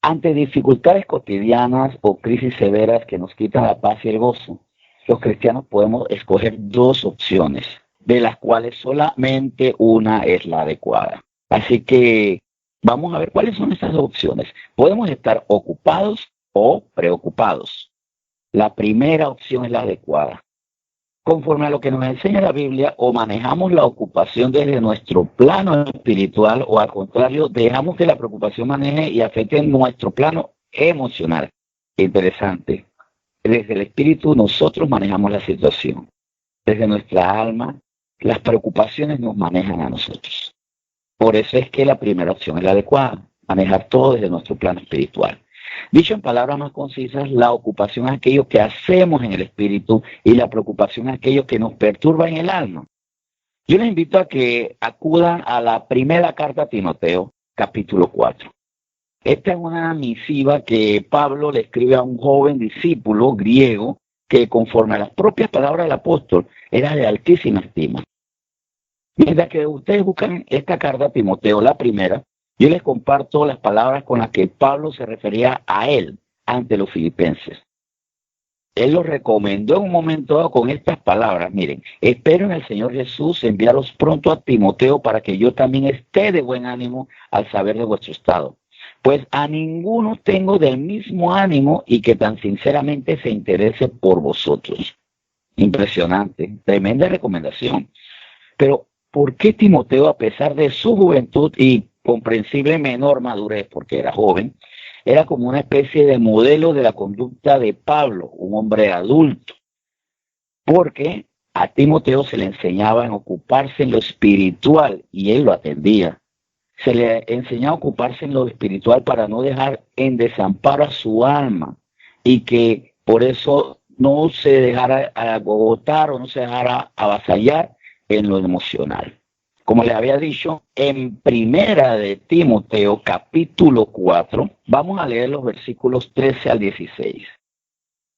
Ante dificultades cotidianas o crisis severas que nos quitan la paz y el gozo, los cristianos podemos escoger dos opciones, de las cuales solamente una es la adecuada. Así que vamos a ver cuáles son estas dos opciones. Podemos estar ocupados o preocupados. La primera opción es la adecuada. Conforme a lo que nos enseña la Biblia, o manejamos la ocupación desde nuestro plano espiritual, o al contrario, dejamos que la preocupación maneje y afecte nuestro plano emocional. Interesante. Desde el espíritu nosotros manejamos la situación. Desde nuestra alma, las preocupaciones nos manejan a nosotros. Por eso es que la primera opción es la adecuada, manejar todo desde nuestro plano espiritual. Dicho en palabras más concisas, la ocupación es aquello que hacemos en el espíritu y la preocupación es aquello que nos perturba en el alma. Yo les invito a que acudan a la primera carta a Timoteo, capítulo 4. Esta es una misiva que Pablo le escribe a un joven discípulo griego que, conforme a las propias palabras del apóstol, era de altísima estima. Mientras que ustedes buscan esta carta a Timoteo, la primera, yo les comparto las palabras con las que Pablo se refería a él ante los filipenses. Él los recomendó en un momento dado con estas palabras: miren, espero en el Señor Jesús enviaros pronto a Timoteo para que yo también esté de buen ánimo al saber de vuestro estado. Pues a ninguno tengo del mismo ánimo y que tan sinceramente se interese por vosotros. Impresionante, tremenda recomendación. Pero, ¿por qué Timoteo, a pesar de su juventud y comprensible menor madurez, porque era joven, era como una especie de modelo de la conducta de Pablo, un hombre adulto? Porque a Timoteo se le enseñaba en ocuparse en lo espiritual y él lo atendía. Se le enseñaba a ocuparse en lo espiritual para no dejar en desamparo a su alma y que por eso no se dejara agotar o no se dejara avasallar en lo emocional. Como les había dicho, en primera de Timoteo, capítulo 4, vamos a leer los versículos 13 al 16.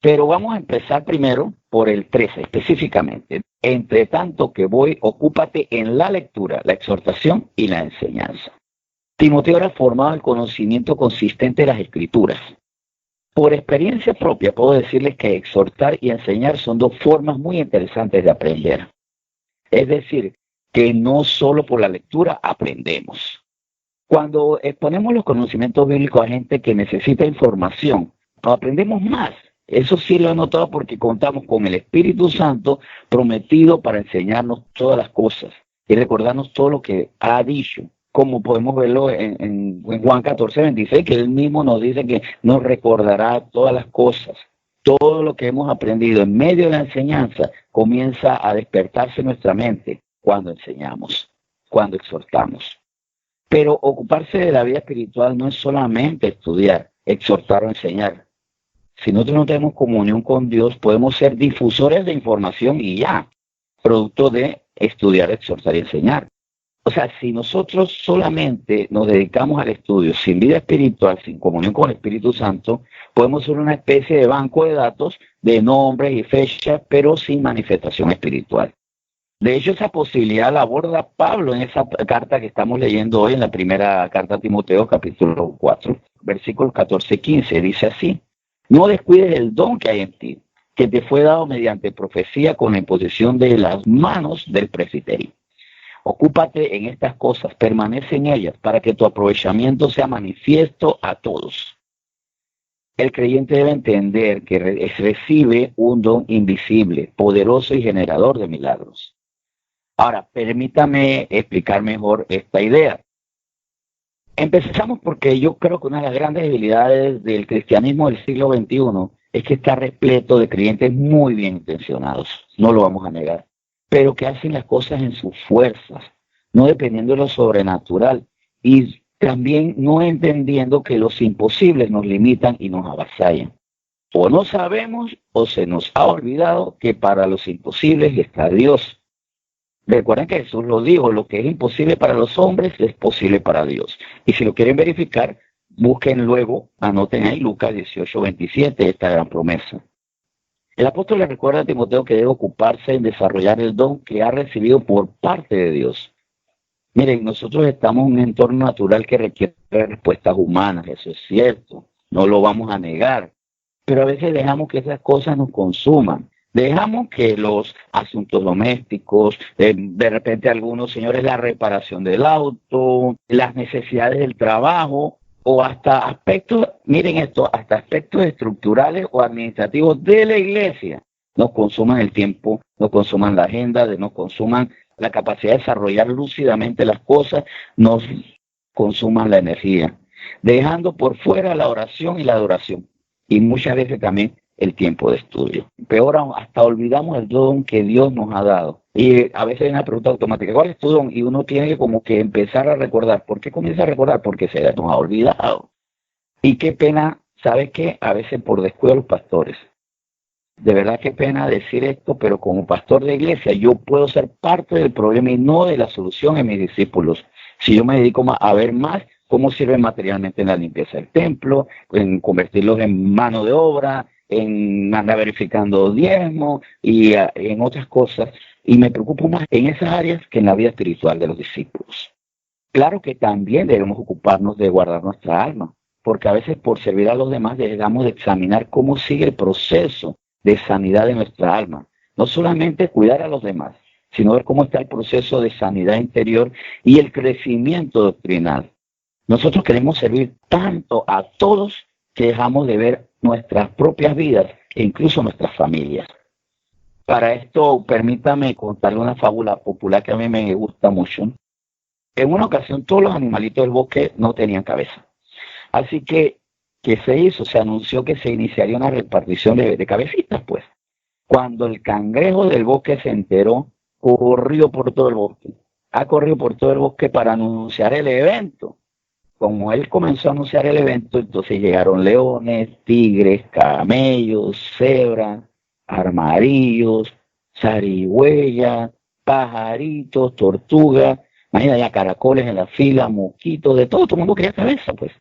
Pero vamos a empezar primero por el 13 específicamente. Entre tanto que voy, ocúpate en la lectura, la exhortación y la enseñanza. Timoteo era formado en conocimiento consistente de las Escrituras. Por experiencia propia puedo decirles que exhortar y enseñar son dos formas muy interesantes de aprender. Es decir, que no solo por la lectura aprendemos. Cuando exponemos los conocimientos bíblicos a gente que necesita información, aprendemos más. Eso sí lo he notado porque contamos con el Espíritu Santo prometido para enseñarnos todas las cosas y recordarnos todo lo que ha dicho, como podemos verlo en Juan 14:26, que él mismo nos dice que nos recordará todas las cosas. Todo lo que hemos aprendido en medio de la enseñanza comienza a despertarse en nuestra mente cuando enseñamos, cuando exhortamos. Pero ocuparse de la vida espiritual no es solamente estudiar, exhortar o enseñar. Si nosotros no tenemos comunión con Dios, podemos ser difusores de información y ya, producto de estudiar, exhortar y enseñar. O sea, si nosotros solamente nos dedicamos al estudio sin vida espiritual, sin comunión con el Espíritu Santo, podemos ser una especie de banco de datos de nombres y fechas, pero sin manifestación espiritual. De hecho, esa posibilidad la aborda Pablo en esa carta que estamos leyendo hoy, en la primera carta a Timoteo, capítulo 4, versículos 14 y 15. Dice así: no descuides el don que hay en ti, que te fue dado mediante profecía con la imposición de las manos del presbiterio. Ocúpate en estas cosas, permanece en ellas, para que tu aprovechamiento sea manifiesto a todos. El creyente debe entender que recibe un don invisible, poderoso y generador de milagros. Ahora, permítame explicar mejor esta idea. Empezamos porque yo creo que una de las grandes debilidades del cristianismo del siglo XXI es que está repleto de creyentes muy bien intencionados, no lo vamos a negar, pero que hacen las cosas en sus fuerzas, no dependiendo de lo sobrenatural y también no entendiendo que los imposibles nos limitan y nos avasallan. O no sabemos o se nos ha olvidado que para los imposibles está Dios. Recuerden que Jesús lo dijo: lo que es imposible para los hombres es posible para Dios. Y si lo quieren verificar, busquen luego, anoten ahí Lucas 18:27, esta gran promesa. El apóstol le recuerda a Timoteo que debe ocuparse en desarrollar el don que ha recibido por parte de Dios. Miren, nosotros estamos en un entorno natural que requiere respuestas humanas, eso es cierto, no lo vamos a negar, pero a veces dejamos que esas cosas nos consuman. Dejamos que los asuntos domésticos, de repente algunos señores, la reparación del auto, las necesidades del trabajo, o hasta aspectos, miren esto, hasta aspectos estructurales o administrativos de la iglesia, nos consuman el tiempo, nos consuman la agenda, nos consuman la capacidad de desarrollar lúcidamente las cosas, nos consuman la energía, dejando por fuera la oración y la adoración, y muchas veces también el tiempo de estudio. Peor aún, hasta olvidamos el don que Dios nos ha dado. Y a veces hay una pregunta automática, ¿cuál es tu don? Y uno tiene como que empezar a recordar. ¿Por qué comienza a recordar? Porque se nos ha olvidado. Y qué pena, ¿sabes qué? A veces por descuido de los pastores. De verdad qué pena decir esto, pero como pastor de iglesia yo puedo ser parte del problema y no de la solución en mis discípulos. Si yo me dedico a ver más cómo sirven materialmente en la limpieza del templo, en convertirlos en mano de obra, en andar verificando diezmos y en otras cosas, y me preocupo más en esas áreas que en la vida espiritual de los discípulos. Claro que también debemos ocuparnos de guardar nuestra alma, porque a veces por servir a los demás debemos de examinar cómo sigue el proceso de sanidad de nuestra alma. No solamente cuidar a los demás, sino ver cómo está el proceso de sanidad interior y el crecimiento doctrinal. Nosotros queremos servir tanto a todos que dejamos de ver nuestras propias vidas e incluso nuestras familias. Para esto, permítame contarle una fábula popular que a mí me gusta mucho. En una ocasión, todos los animalitos del bosque no tenían cabeza. Así que, ¿qué se hizo? Se anunció que se iniciaría una repartición de cabecitas, pues. Cuando el cangrejo del bosque se enteró, corrió por todo el bosque. Ha corrido por todo el bosque para anunciar el evento. Como él comenzó a anunciar el evento, entonces llegaron leones, tigres, camellos, cebras, armadillos, zarigüeyas, pajaritos, tortugas, imagínate ya caracoles en la fila, mosquitos, de todo el mundo quería cabeza, pues.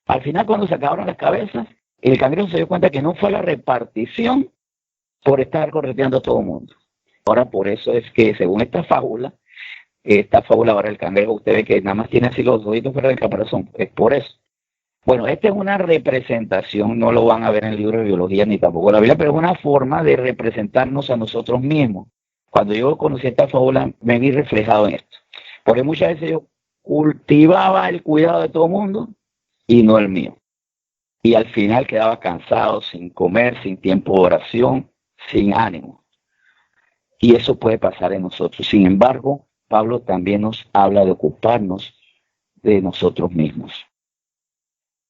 Al final, cuando se acabaron las cabezas, el cangrejo se dio cuenta que no fue la repartición por estar correteando a todo el mundo. Ahora, por eso es que, según esta fábula ahora el cangrejo, usted ve que nada más tiene así los ojitos fuera del caparazón, es por eso. Bueno, esta es una representación, no lo van a ver en el libro de biología ni tampoco en la Biblia, pero es una forma de representarnos a nosotros mismos. Cuando yo conocí esta fábula, me vi reflejado en esto. Porque muchas veces yo cultivaba el cuidado de todo el mundo y no el mío. Y al final quedaba cansado, sin comer, sin tiempo de oración, sin ánimo. Y eso puede pasar en nosotros. Sin embargo, Pablo también nos habla de ocuparnos de nosotros mismos.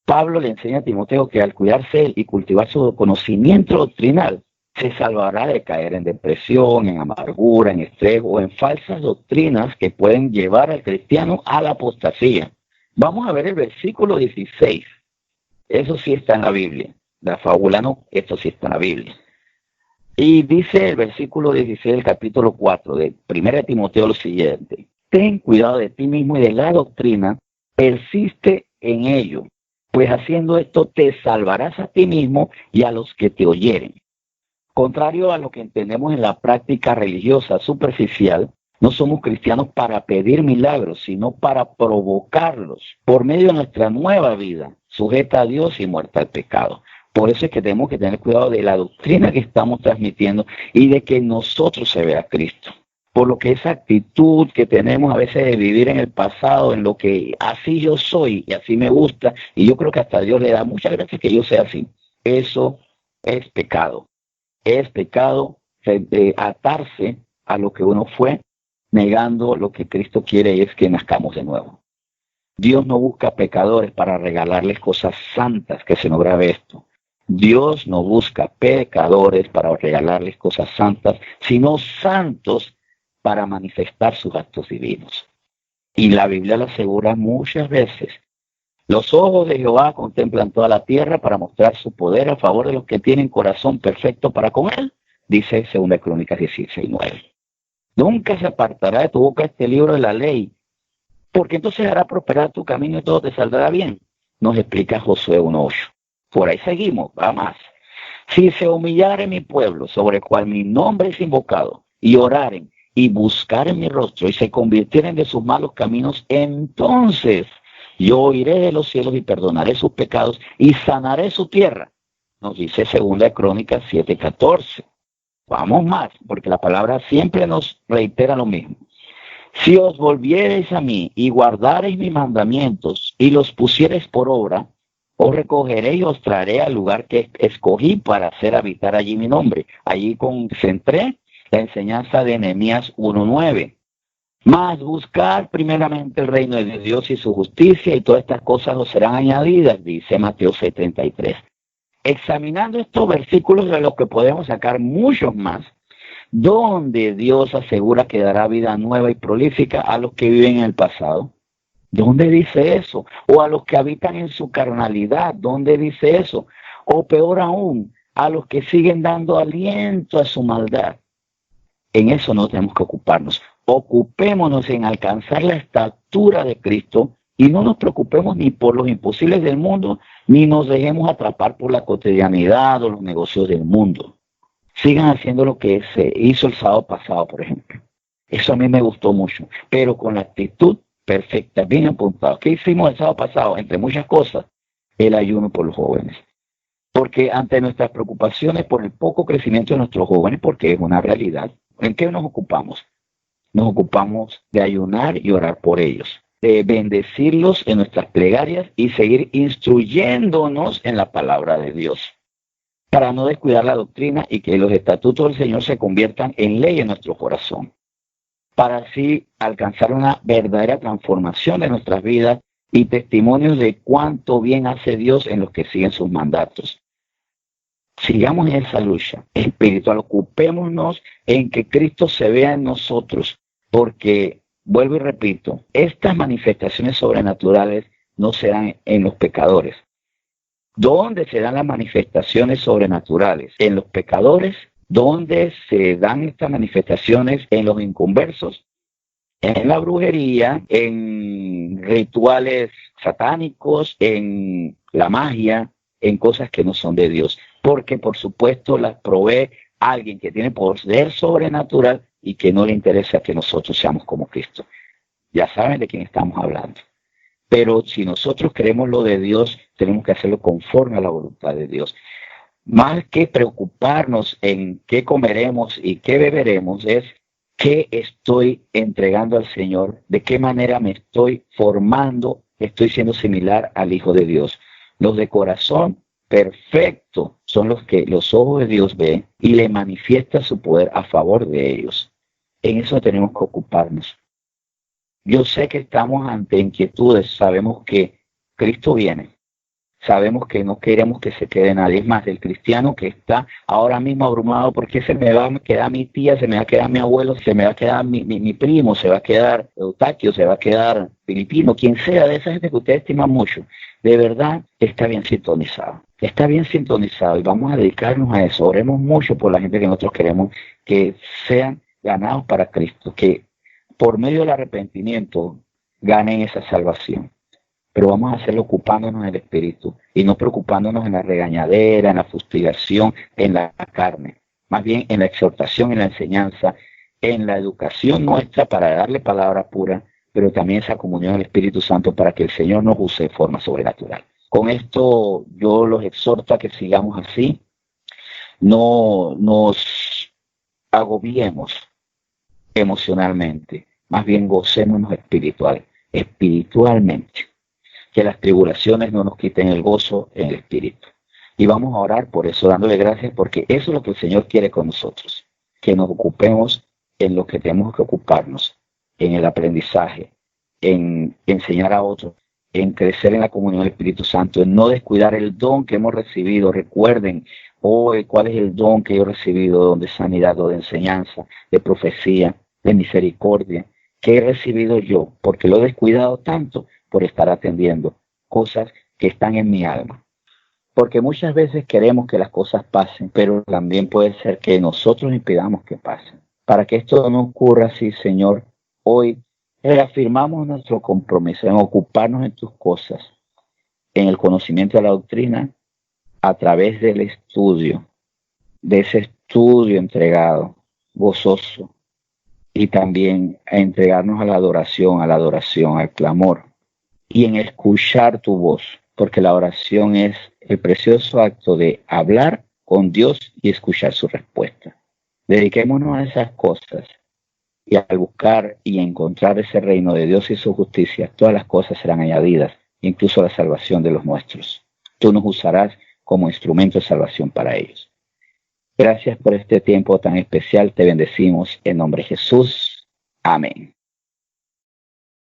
Pablo le enseña a Timoteo que al cuidarse él y cultivar su conocimiento doctrinal, se salvará de caer en depresión, en amargura, en estrés o en falsas doctrinas que pueden llevar al cristiano a la apostasía. Vamos a ver el versículo 16. Eso sí está en la Biblia. La fábula no, esto sí está en la Biblia. Y dice el versículo 16 del capítulo 4 de 1 Timoteo lo siguiente: ten cuidado de ti mismo y de la doctrina, persiste en ello, pues haciendo esto te salvarás a ti mismo y a los que te oyeren. Contrario a lo que entendemos en la práctica religiosa superficial, no somos cristianos para pedir milagros, sino para provocarlos por medio de nuestra nueva vida, sujeta a Dios y muerta al pecado. Por eso es que tenemos que tener cuidado de la doctrina que estamos transmitiendo y de que nosotros se vea Cristo. Por lo que esa actitud que tenemos a veces de vivir en el pasado, en lo que así yo soy y así me gusta, y yo creo que hasta Dios le da muchas gracias que yo sea así, eso es pecado. Es pecado atarse a lo que uno fue, negando lo que Cristo quiere es que nazcamos de nuevo. Dios no busca pecadores para regalarles cosas santas, que se nos grabe esto. Dios no busca pecadores para regalarles cosas santas, sino santos para manifestar sus actos divinos. Y la Biblia lo asegura muchas veces. Los ojos de Jehová contemplan toda la tierra para mostrar su poder a favor de los que tienen corazón perfecto para con él, dice 2 Crónicas 16:9. Nunca se apartará de tu boca este libro de la ley, porque entonces hará prosperar tu camino y todo te saldrá bien, nos explica Josué 1:8. Por ahí seguimos, va más. Si se humillare mi pueblo, sobre el cual mi nombre es invocado, y oraren, y buscaren mi rostro y se convirtieren de sus malos caminos, entonces yo oiré de los cielos y perdonaré sus pecados y sanaré su tierra. Nos dice 2 Crónicas 7:14. Vamos más, porque la palabra siempre nos reitera lo mismo. Si os volviereis a mí y guardareis mis mandamientos y los pusiereis por obra, os recogeré y os traeré al lugar que escogí para hacer habitar allí mi nombre. Allí concentré la enseñanza de Nehemías 1:9. Mas buscar primeramente el reino de Dios y su justicia, y todas estas cosas os serán añadidas, dice Mateo 6:33. Examinando estos versículos, de los que podemos sacar muchos más, donde Dios asegura que dará vida nueva y prolífica a los que viven en el pasado. ¿Dónde dice eso? O a los que habitan en su carnalidad. ¿Dónde dice eso? O peor aún, a los que siguen dando aliento a su maldad. En eso no tenemos que ocuparnos. Ocupémonos en alcanzar la estatura de Cristo y no nos preocupemos ni por los imposibles del mundo, ni nos dejemos atrapar por la cotidianidad o los negocios del mundo. Sigan haciendo lo que se hizo el sábado pasado, por ejemplo. Eso a mí me gustó mucho, pero con la actitud perfecta, bien apuntado. ¿Qué hicimos el sábado pasado? Entre muchas cosas, el ayuno por los jóvenes. Porque ante nuestras preocupaciones por el poco crecimiento de nuestros jóvenes, porque es una realidad, ¿en qué nos ocupamos? Nos ocupamos de ayunar y orar por ellos, de bendecirlos en nuestras plegarias y seguir instruyéndonos en la palabra de Dios, para no descuidar la doctrina y que los estatutos del Señor se conviertan en ley en nuestro corazón, para así alcanzar una verdadera transformación de nuestras vidas y testimonios de cuánto bien hace Dios en los que siguen sus mandatos. Sigamos en esa lucha espiritual, ocupémonos en que Cristo se vea en nosotros, porque, vuelvo y repito, estas manifestaciones sobrenaturales no se dan en los pecadores. ¿Dónde se dan las manifestaciones sobrenaturales? En los pecadores. ¿Dónde se dan estas manifestaciones? En los inconversos, en la brujería, en rituales satánicos, en la magia, en cosas que no son de Dios. Porque, por supuesto, las provee alguien que tiene poder sobrenatural y que no le interesa que nosotros seamos como Cristo. Ya saben de quién estamos hablando. Pero si nosotros queremos lo de Dios, tenemos que hacerlo conforme a la voluntad de Dios. Más que preocuparnos en qué comeremos y qué beberemos, es qué estoy entregando al Señor, de qué manera me estoy formando, estoy siendo similar al Hijo de Dios. Los de corazón perfecto son los que los ojos de Dios ven y le manifiesta su poder a favor de ellos. En eso tenemos que ocuparnos. Yo sé que estamos ante inquietudes, sabemos que Cristo viene. Sabemos que no queremos que se quede nadie. Es más, el cristiano que está ahora mismo abrumado porque se me va a quedar mi tía, se me va a quedar mi abuelo, se me va a quedar mi primo, se va a quedar Eustaquio, se va a quedar Filipino, quien sea de esa gente que usted estima mucho. De verdad, está bien sintonizado. Está bien sintonizado y vamos a dedicarnos a eso. Oremos mucho por la gente que nosotros queremos que sean ganados para Cristo, que por medio del arrepentimiento ganen esa salvación. Pero vamos a hacerlo ocupándonos del Espíritu y no preocupándonos en la regañadera, en la fustigación, en la carne. Más bien en la exhortación, en la enseñanza, en la educación nuestra para darle palabra pura, pero también esa comunión del Espíritu Santo para que el Señor nos use de forma sobrenatural. Con esto yo los exhorto a que sigamos así, no nos agobiemos emocionalmente, más bien gocémonos espiritualmente. Que las tribulaciones no nos quiten el gozo en el Espíritu. Y vamos a orar por eso, dándole gracias, porque eso es lo que el Señor quiere con nosotros. Que nos ocupemos en lo que tenemos que ocuparnos, en el aprendizaje, en enseñar a otros, en crecer en la comunión del Espíritu Santo, en no descuidar el don que hemos recibido. Recuerden hoy cuál es el don que yo he recibido, don de sanidad, o de enseñanza, de profecía, de misericordia, que he recibido yo, porque lo he descuidado tanto por estar atendiendo cosas que están en mi alma. Porque muchas veces queremos que las cosas pasen, pero también puede ser que nosotros impidamos que pasen. Para que esto no ocurra así, Señor, hoy reafirmamos nuestro compromiso en ocuparnos en tus cosas, en el conocimiento de la doctrina, a través del estudio, de ese estudio entregado, gozoso, y también a entregarnos a la adoración, al clamor y en escuchar tu voz, porque la oración es el precioso acto de hablar con Dios y escuchar su respuesta. Dediquémonos a esas cosas y al buscar y encontrar ese reino de Dios y su justicia, todas las cosas serán añadidas, incluso la salvación de los nuestros. Tú nos usarás como instrumento de salvación para ellos. Gracias por este tiempo tan especial. Te bendecimos en nombre de Jesús. Amén.